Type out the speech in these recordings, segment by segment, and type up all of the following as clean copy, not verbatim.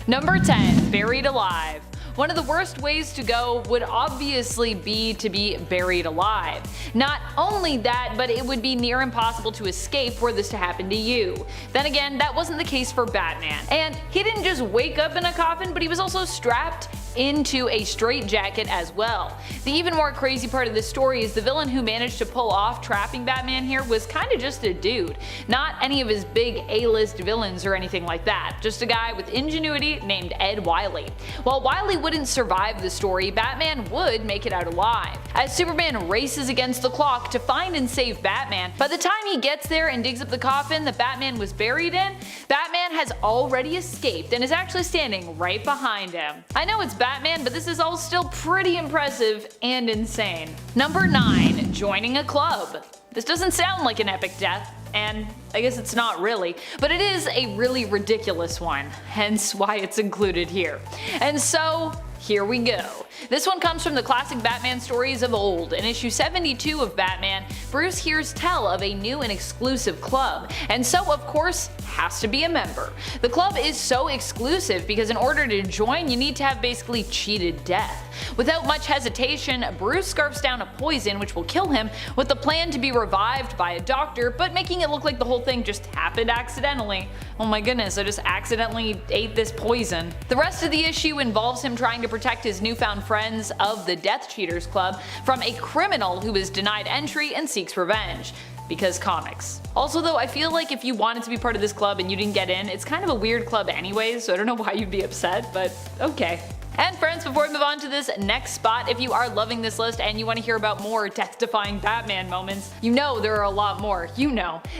Number 10. Buried alive. One of the worst ways to go would obviously be to be buried alive. Not only that, but it would be near impossible to escape were this to happen to you. Then again, that wasn't the case for Batman. And he didn't just wake up in a coffin, but he was also strapped into a straitjacket as well. The even more crazy part of this story is the villain who managed to pull off trapping Batman here was kinda just a dude. Not any of his big A-list villains or anything like that. Just a guy with ingenuity named Ed Wiley. While Wiley wouldn't survive the story, Batman would make it out alive. As Superman races against the clock to find and save Batman, by the time he gets there and digs up the coffin that Batman was buried in, Batman has already escaped and is actually standing right behind him. I know it's Batman, but this is all still pretty impressive and insane. Number 9. Joining a club. This doesn't sound like an epic death, and I guess it's not really, but it is a really ridiculous one, hence why it's included here. And so, here we go. This one comes from the classic Batman stories of old. In issue 72 of Batman, Bruce hears tell of a new and exclusive club, and so of course has to be a member. The club is so exclusive because in order to join you need to have basically cheated death. Without much hesitation, Bruce scarfs down a poison which will kill him with the plan to be revived by a doctor, but making it look like the whole thing just happened accidentally. Oh my goodness, I just accidentally ate this poison. The rest of the issue involves him trying to protect his newfound friends of the Death Cheaters Club from a criminal who is denied entry and seeks revenge. Because comics. Also though, I feel like if you wanted to be part of this club and you didn't get in, it's kind of a weird club anyways, so I don't know why you'd be upset, but okay. And friends, before we move on to this next spot, if you are loving this list and you want to hear about more death-defying Batman moments, you know there are a lot more,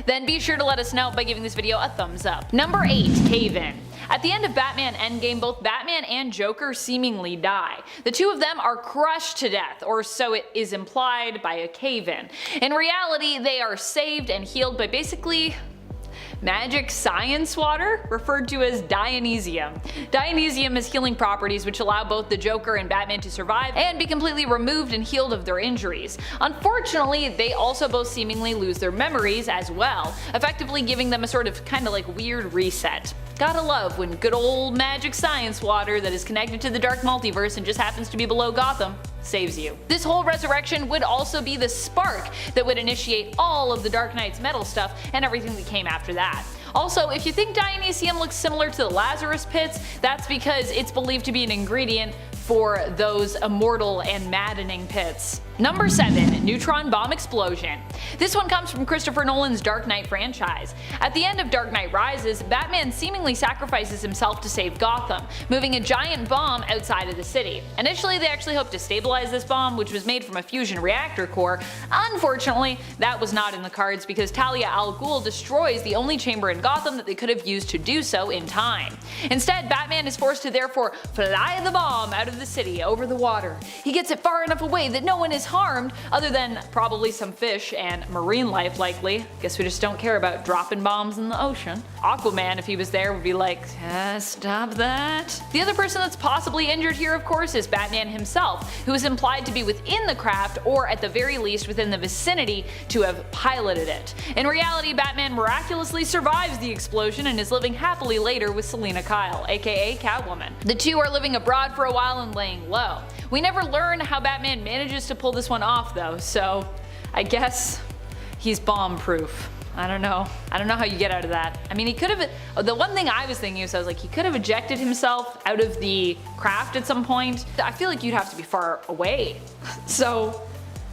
then be sure to let us know by giving this video a thumbs up. Number 8. Cave-In. At the end of Batman Endgame, both Batman and Joker seemingly die. The two of them are crushed to death, or so it is implied, by a cave-in. In reality, they are saved and healed by basically magic science water, referred to as Dionysium. Dionysium has healing properties which allow both the Joker and Batman to survive and be completely removed and healed of their injuries. Unfortunately, they also both seemingly lose their memories as well, effectively giving them a sort of kinda like weird reset. Gotta love when good old magic science water that is connected to the dark multiverse and just happens to be below Gotham saves you. This whole resurrection would also be the spark that would initiate all of the Dark Knight's metal stuff and everything that came after that. Also, if you think Dionysium looks similar to the Lazarus Pits, that's because it's believed to be an ingredient for those immortal and maddening pits. Number 7. Neutron Bomb Explosion. This one comes from Christopher Nolan's Dark Knight franchise. At the end of Dark Knight Rises, Batman seemingly sacrifices himself to save Gotham, moving a giant bomb outside of the city. Initially, they actually hoped to stabilize this bomb, which was made from a fusion reactor core. Unfortunately, that was not in the cards because Talia al Ghul destroys the only chamber in Gotham that they could have used to do so in time. Instead, Batman is forced to therefore fly the bomb out of the city over the water. He gets it far enough away that no one is harmed, other than probably some fish and marine life likely. Guess we just don't care about dropping bombs in the ocean. Aquaman, if he was there, would be like, stop that. The other person that's possibly injured here, of course, is Batman himself, who is implied to be within the craft, or at the very least within the vicinity to have piloted it. In reality, Batman miraculously survives the explosion and is living happily later with Selina Kyle, aka Catwoman. The two are living abroad for a while and laying low. We never learn how Batman manages to pull this one off though, so I guess he's bomb-proof. I don't know how you get out of that. I mean, he could have, the one thing I was thinking was, I was like, he could have ejected himself out of the craft at some point. I feel like you'd have to be far away. So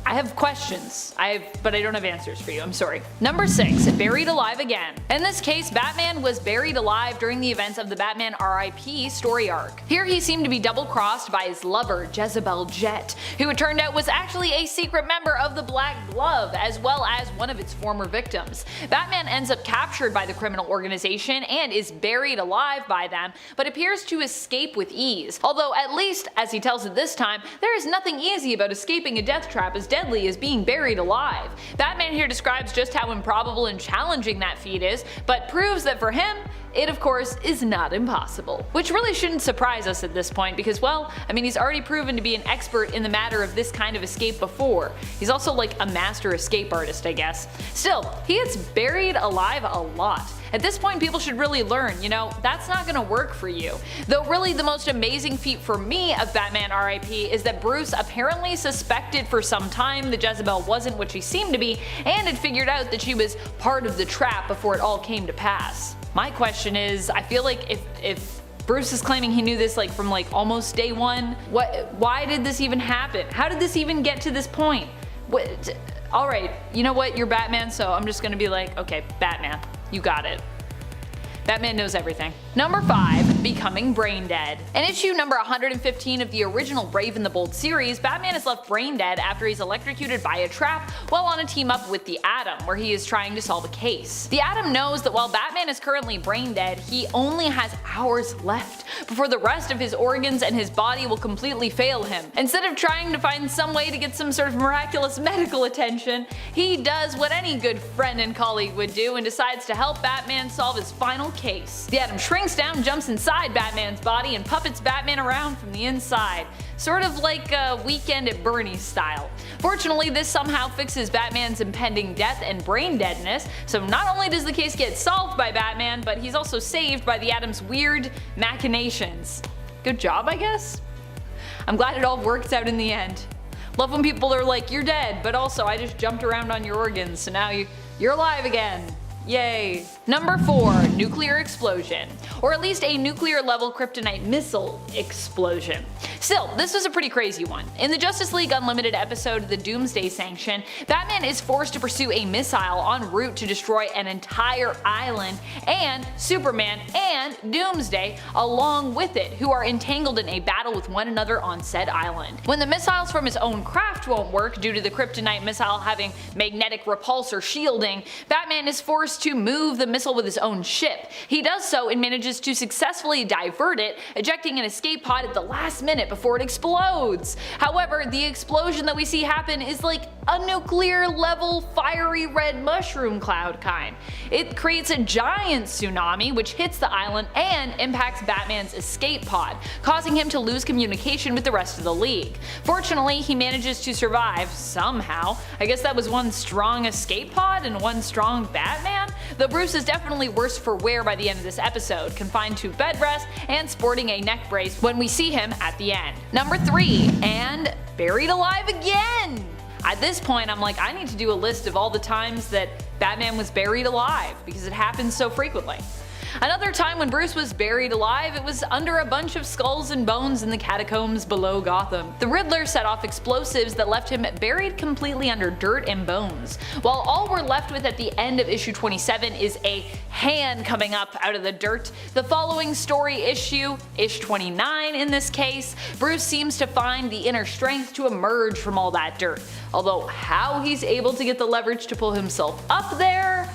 I have questions, but I don't have answers for you, I'm sorry. Number 6. Buried alive again. In this case, Batman was buried alive during the events of the Batman R.I.P. story arc. Here he seemed to be double-crossed by his lover, Jezebel Jet, who it turned out was actually a secret member of the Black Glove, as well as one of its former victims. Batman ends up captured by the criminal organization and is buried alive by them, but appears to escape with ease. Although at least, as he tells it this time, there is nothing easy about escaping a death trap as deadly as being buried alive. Batman here describes just how improbable and challenging that feat is, but proves that for him, it of course is not impossible. Which really shouldn't surprise us at this point because, well, I mean, he's already proven to be an expert in the matter of this kind of escape before. He's also like a master escape artist, I guess. Still, he gets buried alive a lot. At this point, people should really learn, that's not gonna work for you. Though really the most amazing feat for me of Batman RIP is that Bruce apparently suspected for some time that Jezebel wasn't what she seemed to be and had figured out that she was part of the trap before it all came to pass. My question is, I feel like if Bruce is claiming he knew this from almost day one, why did this even happen? How did this even get to this point? Alright, you know what, you're Batman, so I'm just gonna be like, okay, Batman. You got it. Batman knows everything. Number 5. Becoming brain dead. In issue number 115 of the original Brave and the Bold series, Batman is left brain dead after he's electrocuted by a trap while on a team up with the Atom, where he is trying to solve a case. The Atom knows that while Batman is currently brain dead, he only has hours left before the rest of his organs and his body will completely fail him. Instead of trying to find some way to get some sort of miraculous medical attention, he does what any good friend and colleague would do and decides to help Batman solve his final case. The Atom shrinks down, jumps inside Batman's body, and puppets Batman around from the inside. Sort of like a Weekend at Bernie's style. Fortunately, this somehow fixes Batman's impending death and brain deadness, so not only does the case get solved by Batman, but he's also saved by the Atom's weird machinations. Good job, I guess? I'm glad it all worked out in the end. Love when people are like, you're dead, but also I just jumped around on your organs, so now you're alive again. Yay. Number 4. Nuclear explosion. Or at least a nuclear level kryptonite missile explosion. Still, this was a pretty crazy one. In the Justice League Unlimited episode The Doomsday Sanction, Batman is forced to pursue a missile en route to destroy an entire island, and Superman and Doomsday along with it, who are entangled in a battle with one another on said island. When the missiles from his own craft won't work due to the kryptonite missile having magnetic repulsor shielding, Batman is forced to move the missile with his own ship. He does so and manages to successfully divert it, ejecting an escape pod at the last minute before it explodes. However, the explosion that we see happen is like a nuclear level fiery red mushroom cloud kind. It creates a giant tsunami which hits the island and impacts Batman's escape pod, causing him to lose communication with the rest of the League. Fortunately, he manages to survive somehow. I guess that was one strong escape pod and one strong Batman? Though Bruce is definitely worse for wear by the end of this episode, confined to bed rest and sporting a neck brace when we see him at the end. Number 3. And buried alive again! At this point, I'm like, I need to do a list of all the times that Batman was buried alive, because it happens so frequently. Another time when Bruce was buried alive, it was under a bunch of skulls and bones in the catacombs below Gotham. The Riddler set off explosives that left him buried completely under dirt and bones, while all we're left with at the end of issue 27 is a hand coming up out of the dirt. The following story issue, ish 29 in this case, Bruce seems to find the inner strength to emerge from all that dirt. Although how he's able to get the leverage to pull himself up there,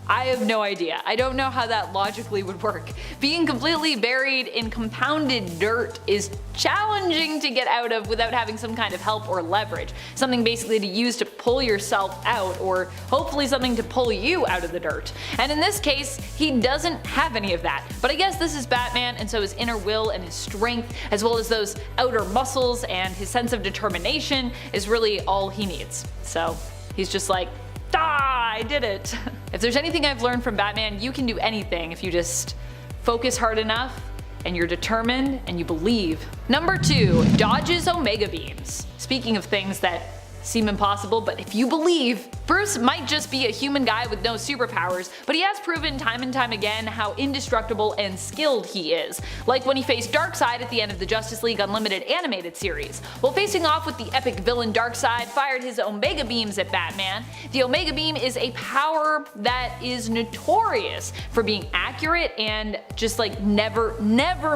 I have no idea. I don't know how that logically would work. Being completely buried in compounded dirt is challenging to get out of without having some kind of help or leverage. Something basically to use to pull yourself out, or hopefully something to pull you out of the dirt. And in this case, he doesn't have any of that. But I guess this is Batman, and so his inner will and his strength, as well as those outer muscles and his sense of determination, is really all he needs. So he's just like, I did it. If there's anything I've learned from Batman, you can do anything if you just focus hard enough and you're determined and you believe. Number 2. Dodges Omega Beams. Speaking of things that seem impossible, but if you believe, Bruce might just be a human guy with no superpowers, but he has proven time and time again how indestructible and skilled he is, like when he faced Darkseid at the end of the Justice League Unlimited animated series. While facing off with the epic villain Darkseid fired his Omega Beams at Batman. The Omega Beam is a power that is notorious for being accurate and just like never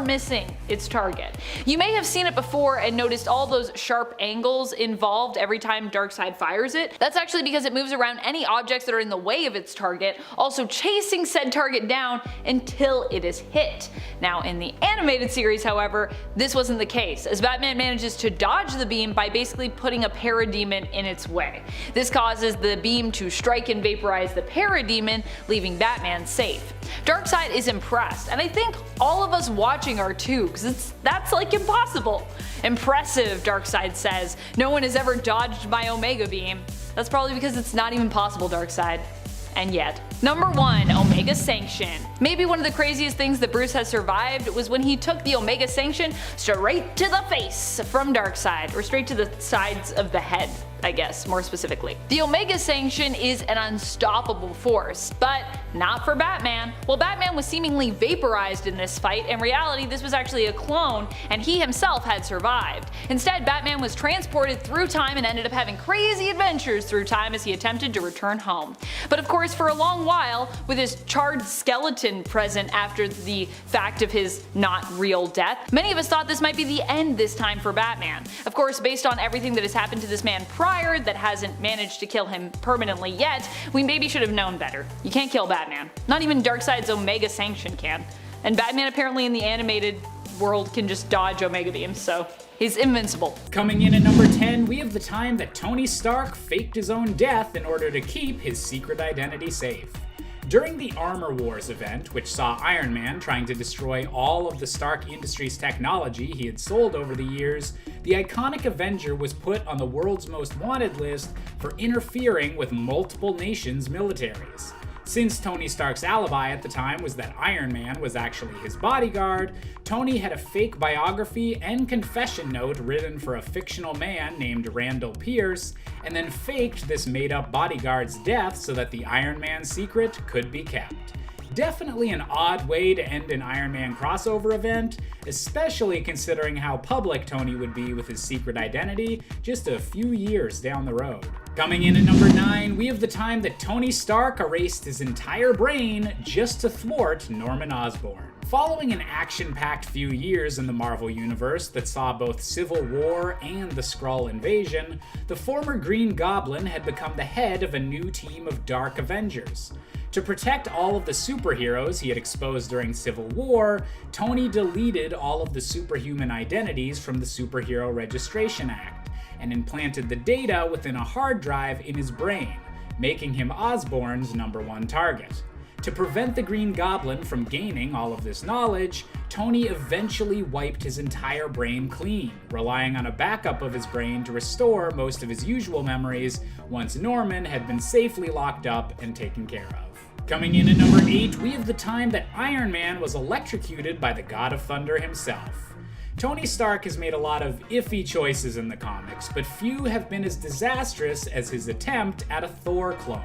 missing its target. You may have seen it before and noticed all those sharp angles involved every time Darkseid fires it. That's actually because it moves around any objects that are in the way of its target, also chasing said target down until it is hit. Now in the animated series, however, this wasn't the case, as Batman manages to dodge the beam by basically putting a parademon in its way. This causes the beam to strike and vaporize the parademon, leaving Batman safe. Darkseid is impressed, and I think all of us watching are too, because that's like impossible. Impressive, Darkseid says. No one has ever dodged my Omega Beam. That's probably because it's not even possible, Darkseid. And yet. Number 1. Omega Sanction. Maybe one of the craziest things that Bruce has survived was when he took the Omega Sanction straight to the face from Darkseid, or straight to the sides of the head, I guess, more specifically. The Omega Sanction is an unstoppable force, but not for Batman. While Batman was seemingly vaporized in this fight, in reality this was actually a clone, and he himself had survived. Instead, Batman was transported through time and ended up having crazy adventures through time as he attempted to return home. But of course, for a long while, with his charred skeleton present after the fact of his not real death, many of us thought this might be the end this time for Batman. Of course, based on everything that has happened to this man prior that hasn't managed to kill him permanently yet, we maybe should have known better. You can't kill Batman. Not even Darkseid's Omega Sanction can. And Batman apparently in the animated world can just dodge Omega Beams, so he's invincible. Coming in at number 10, we have the time that Tony Stark faked his own death in order to keep his secret identity safe. During the Armor Wars event, which saw Iron Man trying to destroy all of the Stark Industries technology he had sold over the years, the iconic Avenger was put on the world's most wanted list for interfering with multiple nations' militaries. Since Tony Stark's alibi at the time was that Iron Man was actually his bodyguard, Tony had a fake biography and confession note written for a fictional man named Randall Pierce, and then faked this made-up bodyguard's death so that the Iron Man secret could be kept. Definitely an odd way to end an Iron Man crossover event, especially considering how public Tony would be with his secret identity just a few years down the road. Coming in at number 9, we have the time that Tony Stark erased his entire brain just to thwart Norman Osborn. Following an action-packed few years in the Marvel Universe that saw both Civil War and the Skrull invasion, the former Green Goblin had become the head of a new team of Dark Avengers. To protect all of the superheroes he had exposed during Civil War, Tony deleted all of the superhuman identities from the Superhero Registration Act, and implanted the data within a hard drive in his brain, making him Osborn's #1 target. To prevent the Green Goblin from gaining all of this knowledge, Tony eventually wiped his entire brain clean, relying on a backup of his brain to restore most of his usual memories once Norman had been safely locked up and taken care of. Coming in at number 8, we have the time that Iron Man was electrocuted by the God of Thunder himself. Tony Stark has made a lot of iffy choices in the comics, but few have been as disastrous as his attempt at a Thor clone.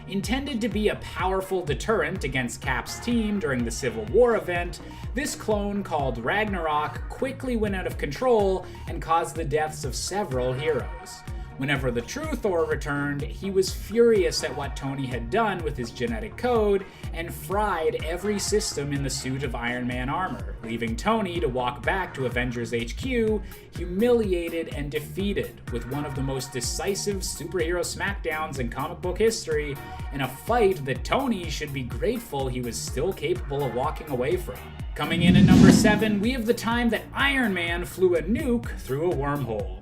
Intended to be a powerful deterrent against Cap's team during the Civil War event, this clone called Ragnarok quickly went out of control and caused the deaths of several heroes. Whenever the true Thor returned, he was furious at what Tony had done with his genetic code and fried every system in the suit of Iron Man armor, leaving Tony to walk back to Avengers HQ, humiliated and defeated, with one of the most decisive superhero smackdowns in comic book history, in a fight that Tony should be grateful he was still capable of walking away from. Coming in at number 7, we have the time that Iron Man flew a nuke through a wormhole.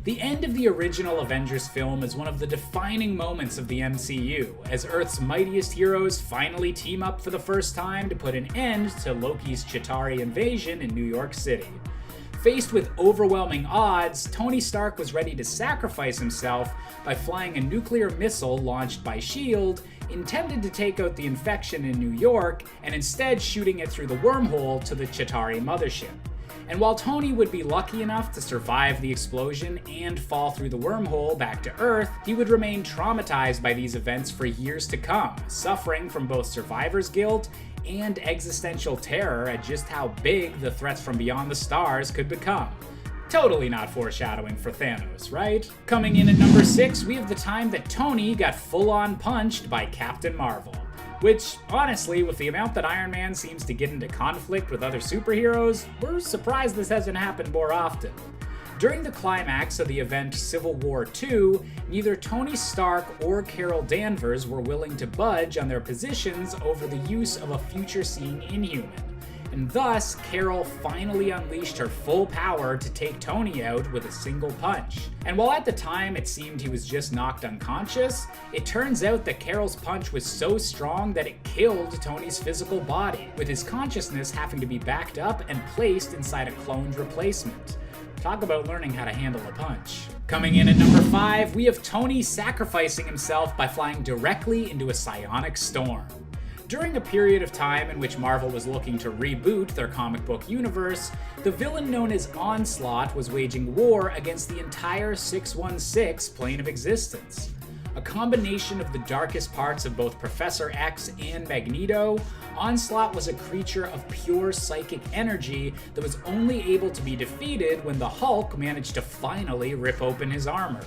The end of the original Avengers film is one of the defining moments of the MCU, as Earth's mightiest heroes finally team up for the first time to put an end to Loki's Chitauri invasion in New York City. Faced with overwhelming odds, Tony Stark was ready to sacrifice himself by flying a nuclear missile launched by S.H.I.E.L.D., intended to take out the infection in New York, and instead shooting it through the wormhole to the Chitauri mothership. And while Tony would be lucky enough to survive the explosion and fall through the wormhole back to Earth, he would remain traumatized by these events for years to come, suffering from both survivor's guilt and existential terror at just how big the threats from beyond the stars could become. Totally not foreshadowing for Thanos, right? Coming in at number 6, we have the time that Tony got full-on punched by Captain Marvel. Which, honestly, with the amount that Iron Man seems to get into conflict with other superheroes, we're surprised this hasn't happened more often. During the climax of the event Civil War II, neither Tony Stark or Carol Danvers were willing to budge on their positions over the use of a future-seeing Inhuman. and thus Carol finally unleashed her full power to take Tony out with a single punch. And while at the time it seemed he was just knocked unconscious, it turns out that Carol's punch was so strong that it killed Tony's physical body, with his consciousness having to be backed up and placed inside a cloned replacement. Talk about learning how to handle a punch. Coming in at number 5, we have Tony sacrificing himself by flying directly into a psionic storm. During a period of time in which Marvel was looking to reboot their comic book universe, the villain known as Onslaught was waging war against the entire 616 plane of existence. A combination of the darkest parts of both Professor X and Magneto, Onslaught was a creature of pure psychic energy that was only able to be defeated when the Hulk managed to finally rip open his armor.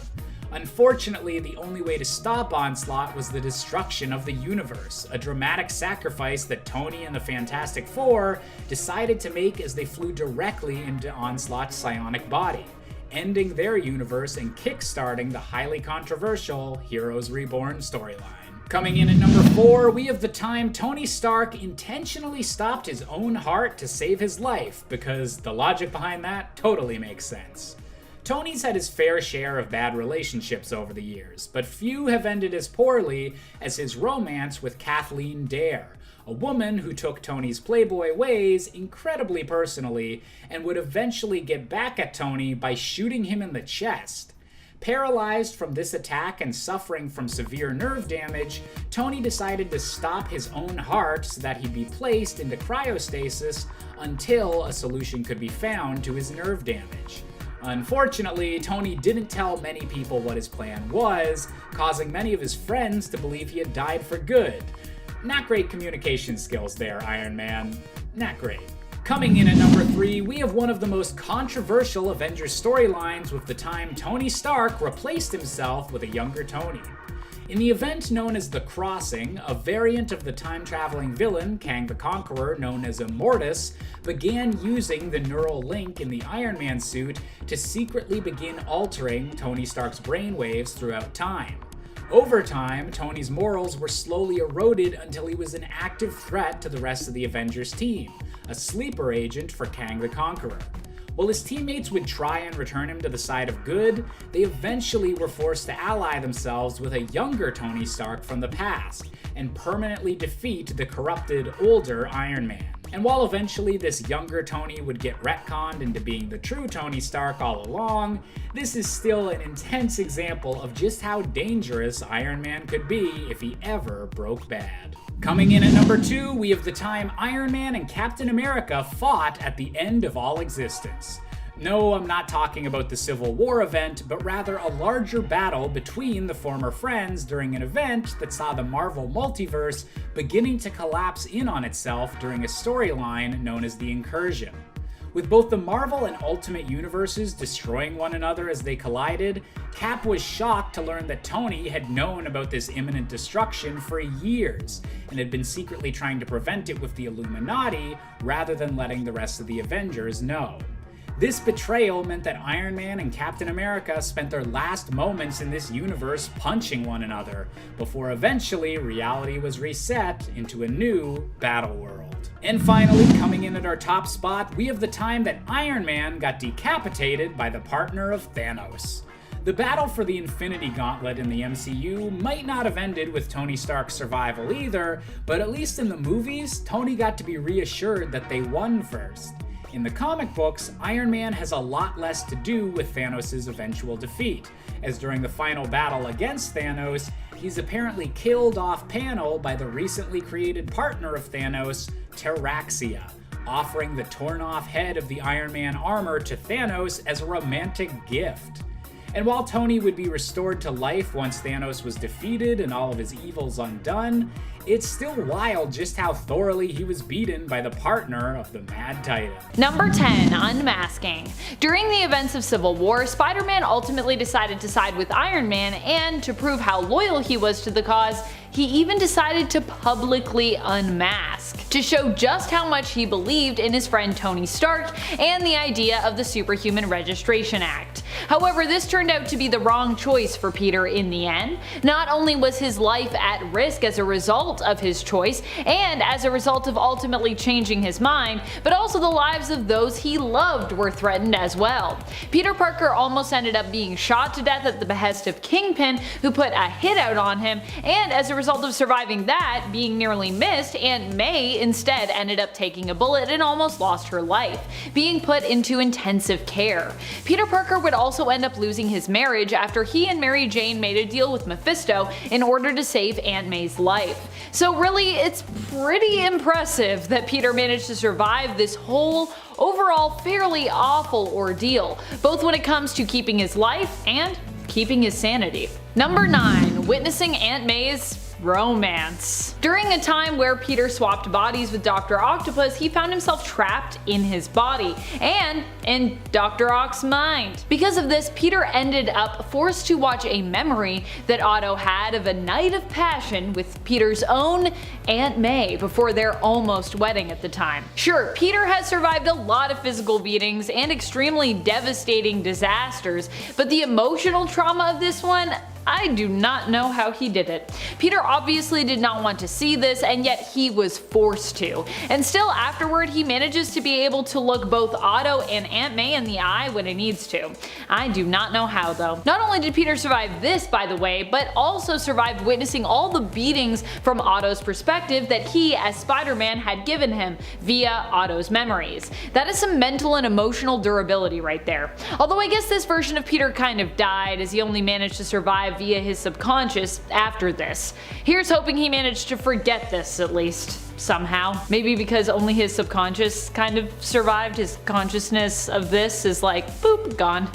Unfortunately, the only way to stop Onslaught was the destruction of the universe, a dramatic sacrifice that Tony and the Fantastic Four decided to make as they flew directly into Onslaught's psionic body, ending their universe and kickstarting the highly controversial Heroes Reborn storyline. Coming in at number 4, we have the time Tony Stark intentionally stopped his own heart to save his life, because the logic behind that totally makes sense. Tony's had his fair share of bad relationships over the years, but few have ended as poorly as his romance with Kathleen Dare, a woman who took Tony's playboy ways incredibly personally and would eventually get back at Tony by shooting him in the chest. Paralyzed from this attack and suffering from severe nerve damage, Tony decided to stop his own heart so that he'd be placed into cryostasis until a solution could be found to his nerve damage. Unfortunately, Tony didn't tell many people what his plan was, causing many of his friends to believe he had died for good. Not great communication skills there, Iron Man. Not great. Coming in at number 3, we have one of the most controversial Avengers storylines with the time Tony Stark replaced himself with a younger Tony. In the event known as The Crossing, a variant of the time-traveling villain, Kang the Conqueror, known as Immortus, began using the neural link in the Iron Man suit to secretly begin altering Tony Stark's brainwaves throughout time. Over time, Tony's morals were slowly eroded until he was an active threat to the rest of the Avengers team, a sleeper agent for Kang the Conqueror. While his teammates would try and return him to the side of good, they eventually were forced to ally themselves with a younger Tony Stark from the past, and permanently defeat the corrupted, older Iron Man. And while eventually this younger Tony would get retconned into being the true Tony Stark all along, this is still an intense example of just how dangerous Iron Man could be if he ever broke bad. Coming in at number 2, we have the time Iron Man and Captain America fought at the end of all existence. No, I'm not talking about the Civil War event, but rather a larger battle between the former friends during an event that saw the Marvel multiverse beginning to collapse in on itself during a storyline known as the Incursion. With both the Marvel and Ultimate universes destroying one another as they collided, Cap was shocked to learn that Tony had known about this imminent destruction for years, and had been secretly trying to prevent it with the Illuminati rather than letting the rest of the Avengers know. This betrayal meant that Iron Man and Captain America spent their last moments in this universe punching one another, before eventually reality was reset into a new battle world. And finally, coming in at our top spot, we have the time that Iron Man got decapitated by the partner of Thanos. The battle for the Infinity Gauntlet in the MCU might not have ended with Tony Stark's survival either, but at least in the movies, Tony got to be reassured that they won first. In the comic books, Iron Man has a lot less to do with Thanos' eventual defeat, as during the final battle against Thanos, he's apparently killed off-panel by the recently created partner of Thanos, Terraxia, offering the torn-off head of the Iron Man armor to Thanos as a romantic gift. And while Tony would be restored to life once Thanos was defeated and all of his evils undone, it's still wild just how thoroughly he was beaten by the partner of the Mad Titan. Number 10, Unmasking. During the events of Civil War, Spider-Man ultimately decided to side with Iron Man, and to prove how loyal he was to the cause, he even decided to publicly unmask, to show just how much he believed in his friend Tony Stark and the idea of the Superhuman Registration Act. However, this turned out to be the wrong choice for Peter in the end. Not only was his life at risk as a result of his choice, and as a result of ultimately changing his mind, but also the lives of those he loved were threatened as well. Peter Parker almost ended up being shot to death at the behest of Kingpin, who put a hit out on him, and as a result of surviving that, being nearly missed, Aunt May instead ended up taking a bullet and almost lost her life, being put into intensive care. Peter Parker would also end up losing his marriage after he and Mary Jane made a deal with Mephisto in order to save Aunt May's life. So really, it's pretty impressive that Peter managed to survive this whole overall fairly awful ordeal, both when it comes to keeping his life and keeping his sanity. Number 9. Witnessing Aunt May's romance. During a time where Peter swapped bodies with Dr. Octopus, he found himself trapped in his body and in Dr. Ock's mind. Because of this, Peter ended up forced to watch a memory that Otto had of a night of passion with Peter's own Aunt May before their almost wedding at the time. Sure, Peter has survived a lot of physical beatings and extremely devastating disasters, but the emotional trauma of this one, I do not know how he did it. Peter obviously did not want to see this, and yet he was forced to. And still afterward, he manages to be able to look both Otto and Aunt May in the eye when he needs to. I do not know how though. Not only did Peter survive this, by the way, but also survived witnessing all the beatings from Otto's perspective that he, as Spider-Man, had given him via Otto's memories. That is some mental and emotional durability right there. Although I guess this version of Peter kind of died, as he only managed to survive via his subconscious after this. Here's hoping he managed to forget this at least. Somehow. Maybe because only his subconscious kind of survived, his consciousness of this is like, boop, gone.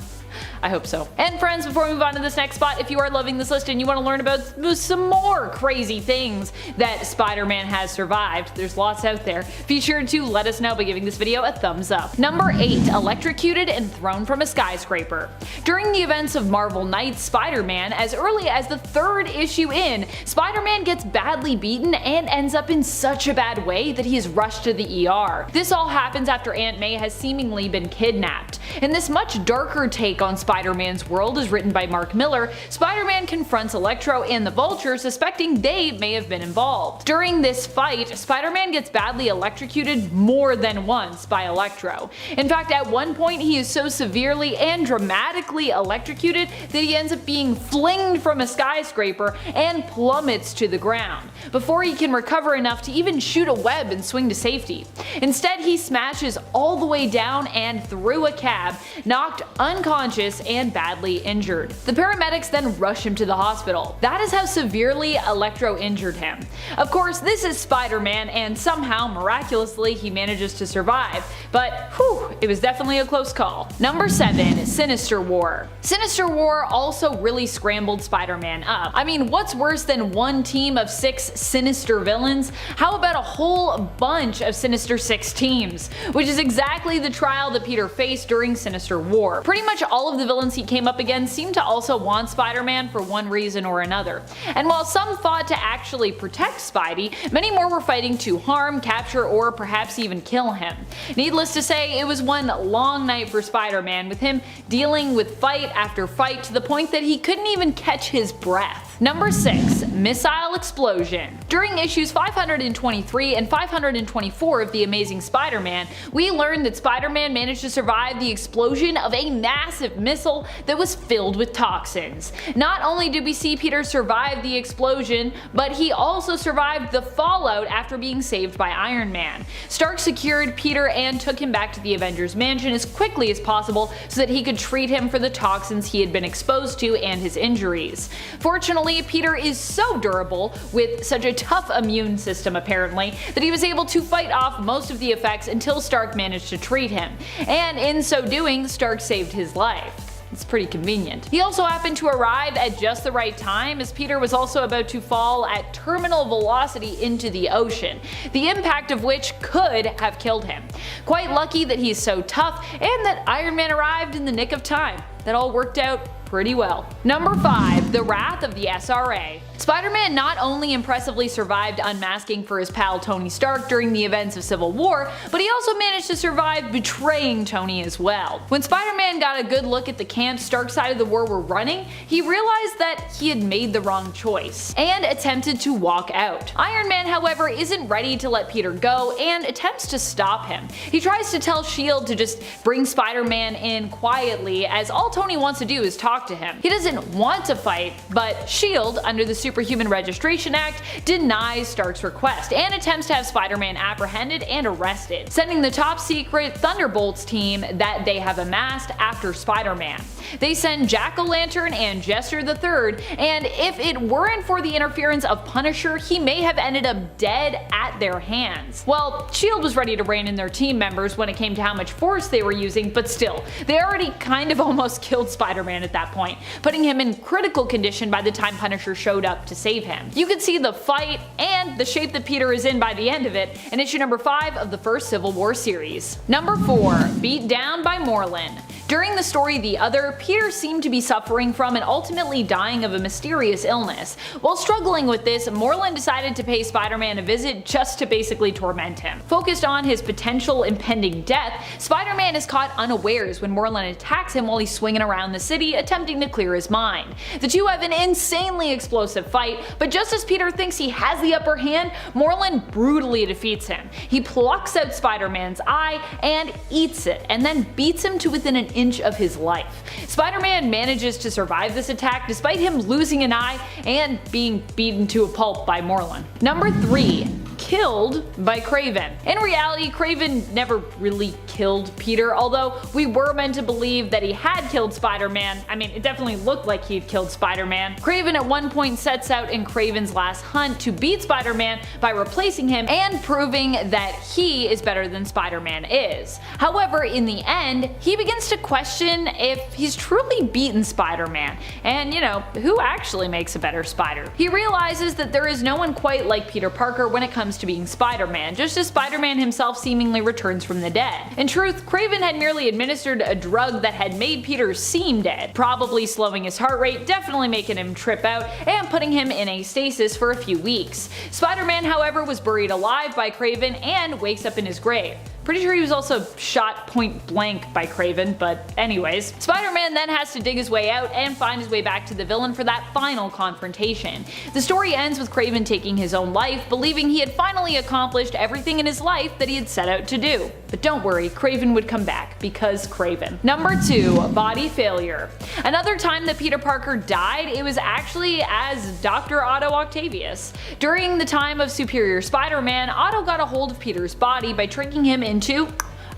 I hope so. And friends, before we move on to this next spot, if you are loving this list and you want to learn about some more crazy things that Spider-Man has survived, there's lots out there, be sure to let us know by giving this video a thumbs up. Number 8. Electrocuted and thrown from a skyscraper. During the events of Marvel Knight's Spider-Man, as early as the 3rd issue in, Spider-Man gets badly beaten and ends up in such a bad way that he is rushed to the ER. This all happens after Aunt May has seemingly been kidnapped. In this much darker take on Spider-Man's world, is written by Mark Miller, Spider-Man confronts Electro and the Vulture, suspecting they may have been involved. During this fight, Spider-Man gets badly electrocuted more than once by Electro. In fact, at one point he is so severely and dramatically electrocuted that he ends up being flinged from a skyscraper and plummets to the ground, before he can recover enough to even shoot a web and swing to safety. Instead, he smashes all the way down and through a cab, knocked unconscious and badly injured. The paramedics then rush him to the hospital. That is how severely Electro injured him. Of course, this is Spider-Man, and somehow, miraculously, he manages to survive, but whew, it was definitely a close call. Number 7. Sinister War. Sinister War also really scrambled Spider-Man up. I mean, what's worse than one team of 6 sinister villains? How about a whole bunch of Sinister 6 teams? Which is exactly the trial that Peter faced during Sinister War. Pretty much all of the villains he came up against seemed to also want Spider-Man for one reason or another. And while some fought to actually protect Spidey, many more were fighting to harm, capture, or perhaps even kill him. Needless to say, it was one long night for Spider-Man, with him dealing with fight after fight to the point that he couldn't even catch his breath. Number 6. Missile Explosion. During issues 523 and 524 of The Amazing Spider-Man, we learned that Spider-Man managed to survive the explosion of a massive missile that was filled with toxins. Not only did we see Peter survive the explosion, but he also survived the fallout after being saved by Iron Man. Stark secured Peter and took him back to the Avengers Mansion as quickly as possible so that he could treat him for the toxins he had been exposed to and his injuries. Fortunately, Peter is so durable, with such a tough immune system apparently, that he was able to fight off most of the effects until Stark managed to treat him. And in so doing, Stark saved his life. It's pretty convenient. He also happened to arrive at just the right time, as Peter was also about to fall at terminal velocity into the ocean, the impact of which could have killed him. Quite lucky that he's so tough and that Iron Man arrived in the nick of time. That all worked out pretty well. Number 5. The Wrath of the SRA. Spider-Man not only impressively survived unmasking for his pal Tony Stark during the events of Civil War, but he also managed to survive betraying Tony as well. When Spider-Man got a good look at the camp Stark's side of the war were running, he realized that he had made the wrong choice, and attempted to walk out. Iron Man, however, isn't ready to let Peter go and attempts to stop him. He tries to tell S.H.I.E.L.D. to just bring Spider-Man in quietly, as all Tony wants to do is talk to him. He doesn't want to fight, but S.H.I.E.L.D., under the Superhuman Registration Act, denies Stark's request and attempts to have Spider-Man apprehended and arrested, sending the top secret Thunderbolts team that they have amassed after Spider-Man. They send Jack-O-Lantern and Jester the Third, and if it weren't for the interference of Punisher, he may have ended up dead at their hands. Well, S.H.I.E.L.D. was ready to rein in their team members when it came to how much force they were using, but still, they already kind of almost killed Spider-Man at that point, putting him in critical condition by the time Punisher showed up to save him. You can see the fight and the shape that Peter is in by the end of it in issue number 5 of the first Civil War series. Number 4. Beat Down by MORLUN. During the story The Other, Peter seemed to be suffering from and ultimately dying of a mysterious illness. While struggling with this, MORLUN decided to pay Spider-Man a visit just to basically torment him. Focused on his potential impending death, Spider-Man is caught unawares when MORLUN attacks him while he's swinging around the city attempting to clear his mind. The two have an insanely explosive fight, but just as Peter thinks he has the upper hand, MORLUN brutally defeats him. He plucks out Spider-Man's eye and eats it, and then beats him to within an inch of his life. Spider-Man manages to survive this attack despite him losing an eye and being beaten to a pulp by MORLUN. Number 3. Killed by KRAVEN. In reality, KRAVEN never really killed Peter, although we were meant to believe that he had killed Spider-Man. I mean, it definitely looked like he'd killed Spider-Man. KRAVEN at one point sets out in KRAVEN's last hunt to beat Spider-Man by replacing him and proving that he is better than Spider-Man is. However, in the end, he begins to question if he's truly beaten Spider-Man, and who actually makes a better Spider. He realizes that there is no one quite like Peter Parker when it comes to being Spider-Man, just as Spider-Man himself seemingly returns from the dead. In truth, KRAVEN had merely administered a drug that had made Peter seem dead, probably slowing his heart rate, definitely making him trip out, and putting him in a stasis for a few weeks. Spider-Man, however, was buried alive by KRAVEN and wakes up in his grave. Pretty sure he was also shot point blank by KRAVEN, but anyways. Spider-Man then has to dig his way out and find his way back to the villain for that final confrontation. The story ends with KRAVEN taking his own life, believing he had finally accomplished everything in his life that he had set out to do. But don't worry, KRAVEN would come back, because KRAVEN. Number 2. Body failure. Another time that Peter Parker died, it was actually as Dr. Otto Octavius. During the time of Superior Spider-Man, Otto got a hold of Peter's body by tricking him into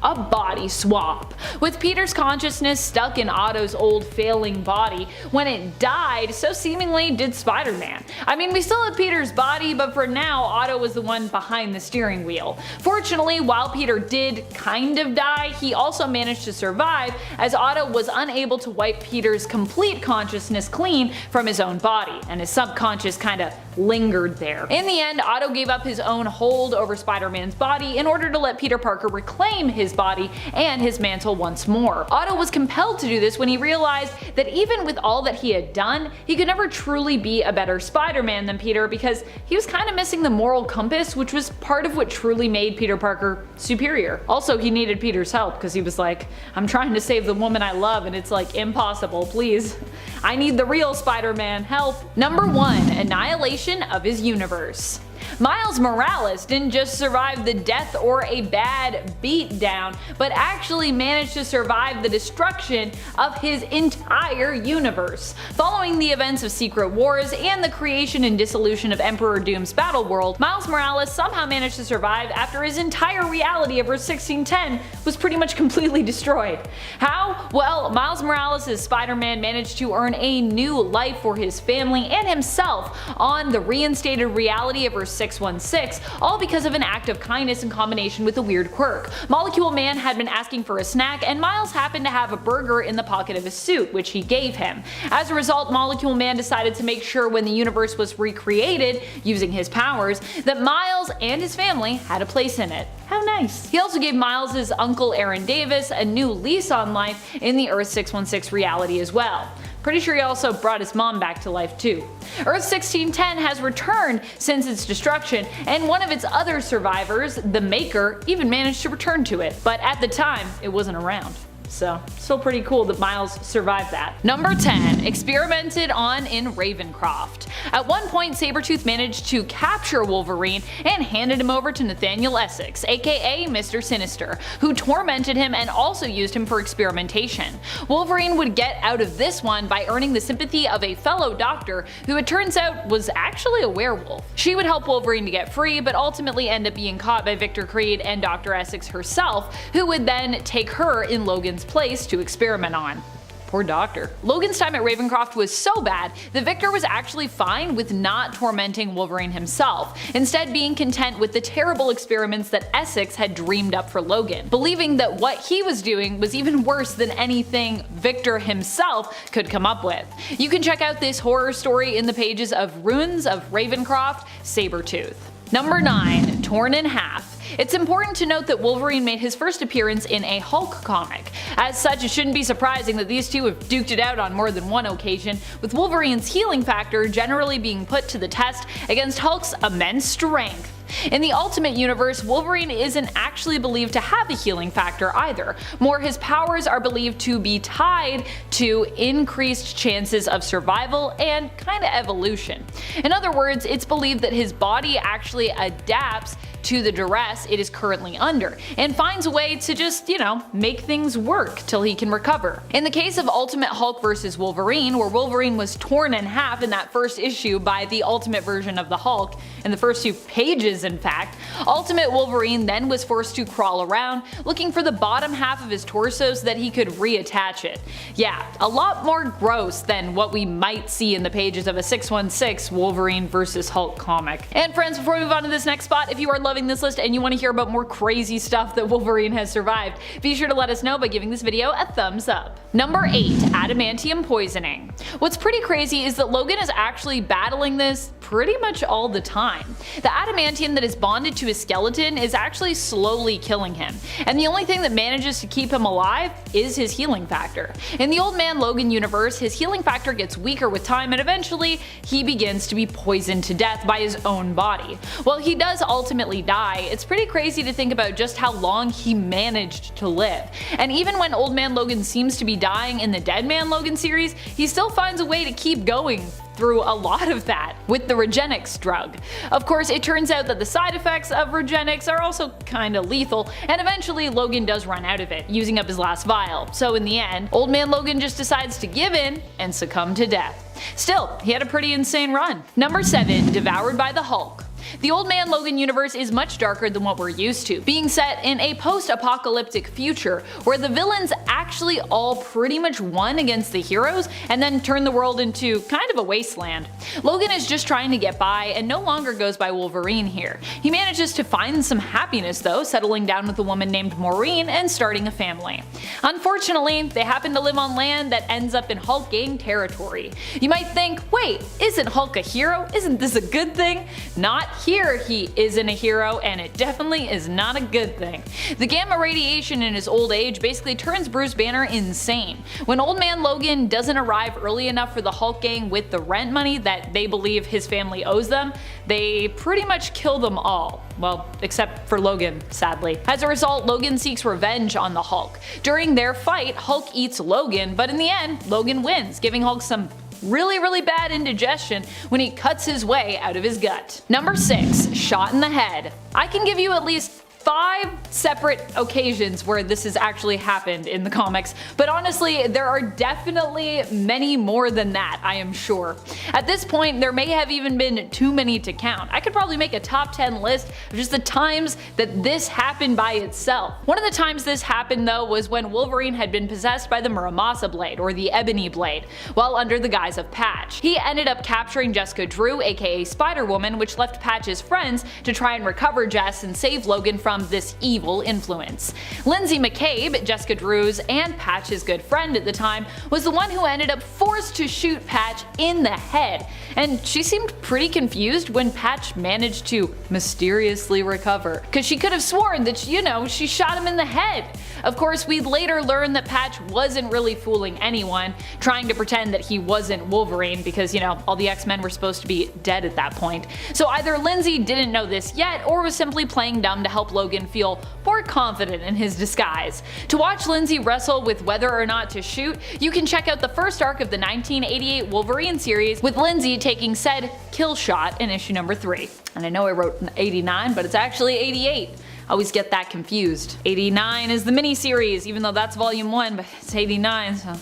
a body swap. With Peter's consciousness stuck in Otto's old failing body, when it died, so seemingly did Spider-Man. I mean, we still had Peter's body, but for now, Otto was the one behind the steering wheel. Fortunately, while Peter did kind of die, he also managed to survive, as Otto was unable to wipe Peter's complete consciousness clean from his own body, and his subconscious kinda lingered there. In the end, Otto gave up his own hold over Spider-Man's body in order to let Peter Parker reclaim his body and his mantle once more. Otto was compelled to do this when he realized that even with all that he had done, he could never truly be a better Spider-Man than Peter, because he was kind of missing the moral compass, which was part of what truly made Peter Parker superior. Also, he needed Peter's help, because he was like, I'm trying to save the woman I love and it's like impossible, please. I need the real Spider-Man, help. Number 1. Annihilation of his universe. Miles Morales didn't just survive the death or a bad beatdown, but actually managed to survive the destruction of his entire universe. Following the events of Secret Wars and the creation and dissolution of Emperor Doom's Battleworld, Miles Morales somehow managed to survive after his entire reality of Earth 1610 was pretty much completely destroyed. How? Well, Miles Morales' Spider-Man managed to earn a new life for his family and himself on the reinstated reality of Earth 616, all because of an act of kindness in combination with a weird quirk. Molecule Man had been asking for a snack, and Miles happened to have a burger in the pocket of his suit, which he gave him. As a result, Molecule Man decided to make sure when the universe was recreated, using his powers, that Miles and his family had a place in it. How nice. He also gave Miles' uncle Aaron Davis a new lease on life in the Earth 616 reality as well. Pretty sure he also brought his mom back to life too. Earth 1610 has returned since its destruction, and one of its other survivors, the Maker, even managed to return to it, but at the time it wasn't around. So, still pretty cool that Miles survived that. Number 10. Experimented on in Ravencroft. At one point, Sabretooth managed to capture Wolverine and handed him over to Nathaniel Essex, aka Mr. Sinister, who tormented him and also used him for experimentation. Wolverine would get out of this one by earning the sympathy of a fellow doctor who it turns out was actually a werewolf. She would help Wolverine to get free, but ultimately end up being caught by Victor Creed and Dr. Essex herself, who would then take her in Logan's place to experiment on. Poor doctor. Logan's time at Ravencroft was so bad that Victor was actually fine with not tormenting Wolverine himself, instead being content with the terrible experiments that Essex had dreamed up for Logan, believing that what he was doing was even worse than anything Victor himself could come up with. You can check out this horror story in the pages of Runes of Ravencroft, Sabretooth. Number 9. Torn in Half. It's important to note that Wolverine made his first appearance in a Hulk comic. As such, it shouldn't be surprising that these two have duked it out on more than one occasion, with Wolverine's healing factor generally being put to the test against Hulk's immense strength. In the Ultimate Universe, Wolverine isn't actually believed to have a healing factor either. More, his powers are believed to be tied to increased chances of survival and kinda evolution. In other words, it's believed that his body actually adapts to the duress it is currently under, and finds a way to just, make things work till he can recover. In the case of Ultimate Hulk vs. Wolverine, where Wolverine was torn in half in that first issue by the Ultimate version of the Hulk, in the first 2 pages in fact, Ultimate Wolverine then was forced to crawl around, looking for the bottom half of his torso so that he could reattach it. Yeah, a lot more gross than what we might see in the pages of a 616 Wolverine vs. Hulk comic. And friends, before we move on to this next spot, if you are loving this list and you want to hear about more crazy stuff that Wolverine has survived, be sure to let us know by giving this video a thumbs up. Number 8. Adamantium poisoning. What's pretty crazy is that Logan is actually battling this pretty much all the time. The adamantium that is bonded to his skeleton is actually slowly killing him, and the only thing that manages to keep him alive is his healing factor. In the Old Man Logan universe, his healing factor gets weaker with time and eventually he begins to be poisoned to death by his own body. While he does ultimately die, it's pretty crazy to think about just how long he managed to live. And even when Old Man Logan seems to be dying in the Dead Man Logan series, he still finds a way to keep going through a lot of that with the Regenix drug. Of course, it turns out that the side effects of Regenix are also kinda lethal, and eventually Logan does run out of it, using up his last vial. So in the end, Old Man Logan just decides to give in and succumb to death. Still, he had a pretty insane run. Number 7. Devoured by the Hulk. The Old Man Logan universe is much darker than what we're used to, being set in a post-apocalyptic future where the villains actually all pretty much won against the heroes and then turned the world into kind of a wasteland. Logan is just trying to get by and no longer goes by Wolverine here. He manages to find some happiness though, settling down with a woman named Maureen and starting a family. Unfortunately, they happen to live on land that ends up in Hulk gang territory. You might think, wait, isn't Hulk a hero? Isn't this a good thing? Not here, he isn't a hero, and it definitely is not a good thing. The gamma radiation in his old age basically turns Bruce Banner insane. When Old Man Logan doesn't arrive early enough for the Hulk gang with the rent money that they believe his family owes them, they pretty much kill them all. Well, except for Logan, sadly. As a result, Logan seeks revenge on the Hulk. During their fight, Hulk eats Logan, but in the end, Logan wins, giving Hulk some really bad indigestion when he cuts his way out of his gut. Number 6. Shot in the head. I can give you at least 5 separate occasions where this has actually happened in the comics, but honestly, there are definitely many more than that, I am sure. At this point, there may have even been too many to count. I could probably make a top 10 list of just the times that this happened by itself. One of the times this happened though was when Wolverine had been possessed by the Muramasa blade, or the Ebony blade, while under the guise of Patch. He ended up capturing Jessica Drew, aka Spider-Woman, which left Patch's friends to try and recover Jess and save Logan from this evil influence. Lindsay McCabe, Jessica Drew's and Patch's good friend at the time, was the one who ended up forced to shoot Patch in the head, and she seemed pretty confused when Patch managed to mysteriously recover, cause she could have sworn that, she shot him in the head. Of course, we'd later learn that Patch wasn't really fooling anyone, trying to pretend that he wasn't Wolverine because, you know, all the X-Men were supposed to be dead at that point. So either Lindsay didn't know this yet, or was simply playing dumb to help Logan feel more confident in his disguise. To watch Lindsay wrestle with whether or not to shoot, you can check out the first arc of the 1988 Wolverine series, with Lindsay taking said kill shot in issue number 3. And I know I wrote 89, but it's actually 88. I always get that confused. 89 is the miniseries, even though that's volume 1, but it's 89, so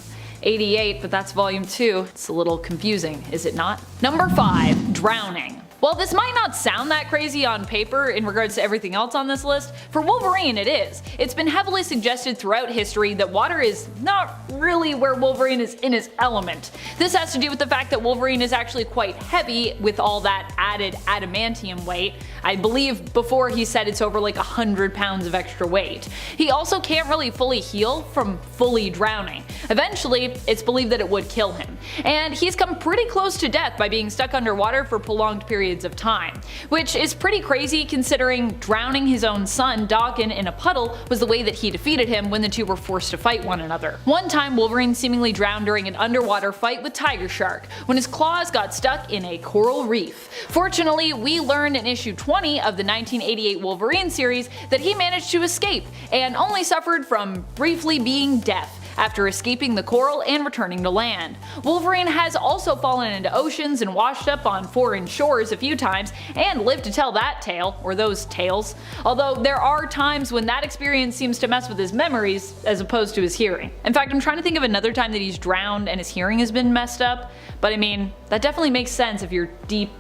88, but that's volume 2. It's a little confusing, is it not? Number 5. Drowning. While this might not sound that crazy on paper in regards to everything else on this list, for Wolverine it is. It's been heavily suggested throughout history that water is not really where Wolverine is in his element. This has to do with the fact that Wolverine is actually quite heavy with all that added adamantium weight. I believe before he said it's over like 100 pounds of extra weight. He also can't really fully heal from fully drowning. Eventually, it's believed that it would kill him. And he's come pretty close to death by being stuck underwater for prolonged periods of time, which is pretty crazy considering drowning his own son, Daken, in a puddle was the way that he defeated him when the two were forced to fight one another. One time, Wolverine seemingly drowned during an underwater fight with Tiger Shark, when his claws got stuck in a coral reef. Fortunately, we learned in issue 20 of the 1988 Wolverine series that he managed to escape, and only suffered from briefly being deaf after escaping the coral and returning to land. Wolverine has also fallen into oceans and washed up on foreign shores a few times, and lived to tell that tale, or those tales, although there are times when that experience seems to mess with his memories as opposed to his hearing. In fact, I'm trying to think of another time that he's drowned and his hearing has been messed up, but I mean, that definitely makes sense if you're deep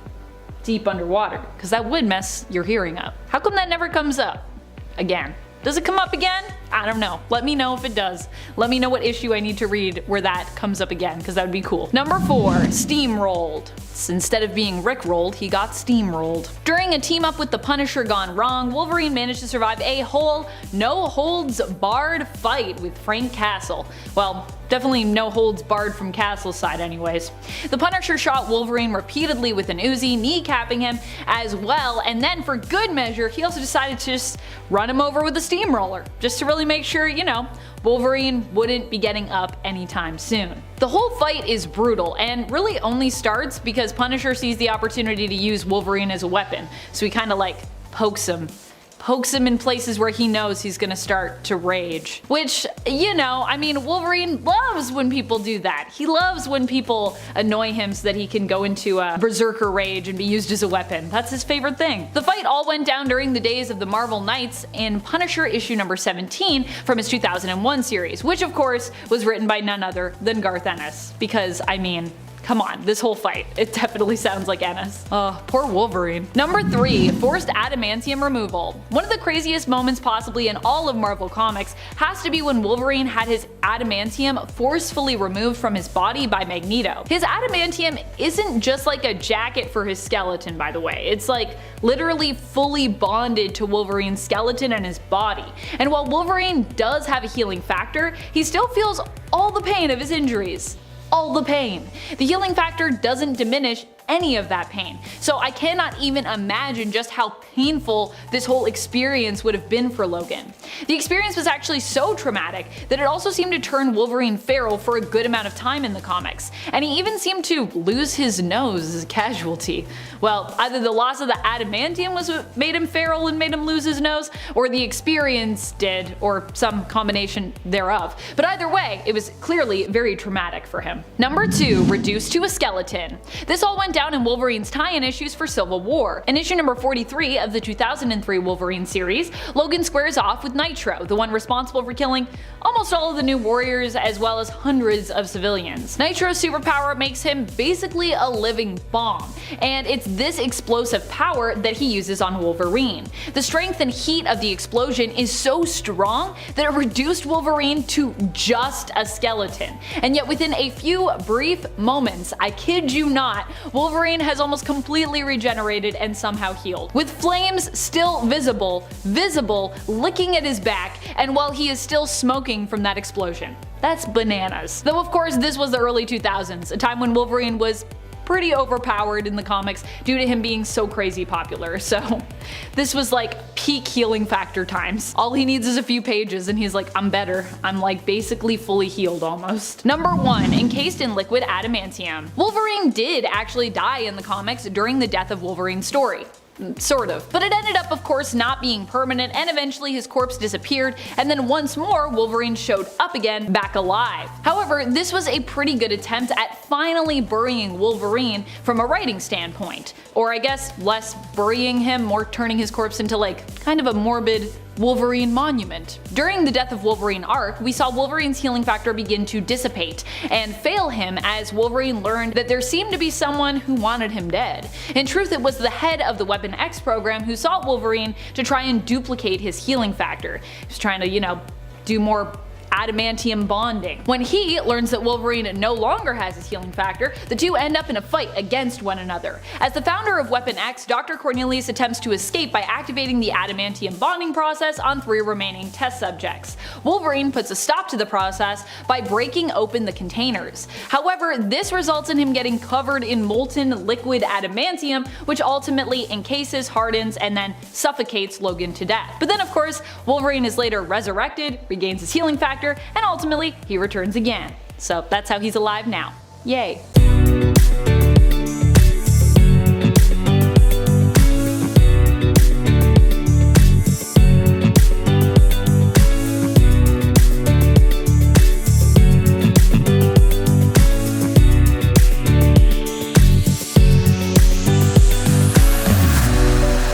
underwater, because that would mess your hearing up. How come that never comes up again? Does it come up again? I don't know. Let me know if it does. Let me know what issue I need to read where that comes up again, because that would be cool. Number 4. Steamrolled. Instead of being rickrolled, he got steamrolled. During a team up with the Punisher gone wrong, Wolverine managed to survive a whole no-holds-barred fight with Frank Castle. Well, definitely no holds barred from Castle's side anyways. The Punisher shot Wolverine repeatedly with an Uzi, kneecapping him as well, and then for good measure, he also decided to just run him over with a steamroller, just to really make sure, you know, Wolverine wouldn't be getting up anytime soon. The whole fight is brutal and really only starts because Punisher sees the opportunity to use Wolverine as a weapon, so he kinda like pokes him in places where he knows he's gonna start to rage. Which, you know, I mean, Wolverine loves when people do that. He loves when people annoy him so that he can go into a berserker rage and be used as a weapon. That's his favorite thing. The fight all went down during the days of the Marvel Knights in Punisher issue number 17 from his 2001 series, which of course was written by none other than Garth Ennis. Because, I mean, come on, this whole fight, it definitely sounds like Ennis. Oh, poor Wolverine. Number 3. Forced adamantium removal. One of the craziest moments possibly in all of Marvel Comics has to be when Wolverine had his adamantium forcefully removed from his body by Magneto. His adamantium isn't just like a jacket for his skeleton, by the way. It's like literally fully bonded to Wolverine's skeleton and his body. And while Wolverine does have a healing factor, he still feels all the pain of his injuries. All the pain. The healing factor doesn't diminish any of that pain, so I cannot even imagine just how painful this whole experience would have been for Logan. The experience was actually so traumatic that it also seemed to turn Wolverine feral for a good amount of time in the comics, and he even seemed to lose his nose as a casualty. Well, either the loss of the adamantium was what made him feral and made him lose his nose, or the experience did, or some combination thereof. But either way, it was clearly very traumatic for him. Number 2. Reduced to a skeleton. This all went down in Wolverine's tie-in issues for Civil War. In issue number 43 of the 2003 Wolverine series, Logan squares off with Nitro, the one responsible for killing almost all of the New Warriors as well as hundreds of civilians. Nitro's superpower makes him basically a living bomb, and it's this explosive power that he uses on Wolverine. The strength and heat of the explosion is so strong that it reduced Wolverine to just a skeleton, and yet within a few brief moments, I kid you not, Wolverine has almost completely regenerated and somehow healed, with flames still visible, licking at his back, and while he is still smoking from that explosion. That's bananas. Though of course this was the early 2000s, a time when Wolverine was pretty overpowered in the comics due to him being so crazy popular, so this was like peak healing factor times. All he needs is a few pages and he's like, I'm better. I'm like basically fully healed almost. Number 1. Encased in liquid adamantium. Wolverine did actually die in the comics during the death of Wolverine's story. Sort of. But it ended up of course not being permanent, and eventually his corpse disappeared, and then once more Wolverine showed up again, back alive. However, this was a pretty good attempt at finally burying Wolverine from a writing standpoint. Or I guess less burying him, more turning his corpse into like kind of a morbid Wolverine monument. During the Death of Wolverine arc, we saw Wolverine's healing factor begin to dissipate and fail him as Wolverine learned that there seemed to be someone who wanted him dead. In truth, it was the head of the Weapon X program who sought Wolverine to try and duplicate his healing factor. He was trying to, you know, do more adamantium bonding. When he learns that Wolverine no longer has his healing factor, the two end up in a fight against one another. As the founder of Weapon X, Dr. Cornelius attempts to escape by activating the adamantium bonding process on 3 remaining test subjects. Wolverine puts a stop to the process by breaking open the containers. However, this results in him getting covered in molten liquid adamantium, which ultimately encases, hardens, and then suffocates Logan to death. But then of course, Wolverine is later resurrected, regains his healing factor, and ultimately he returns again. So that's how he's alive now. Yay.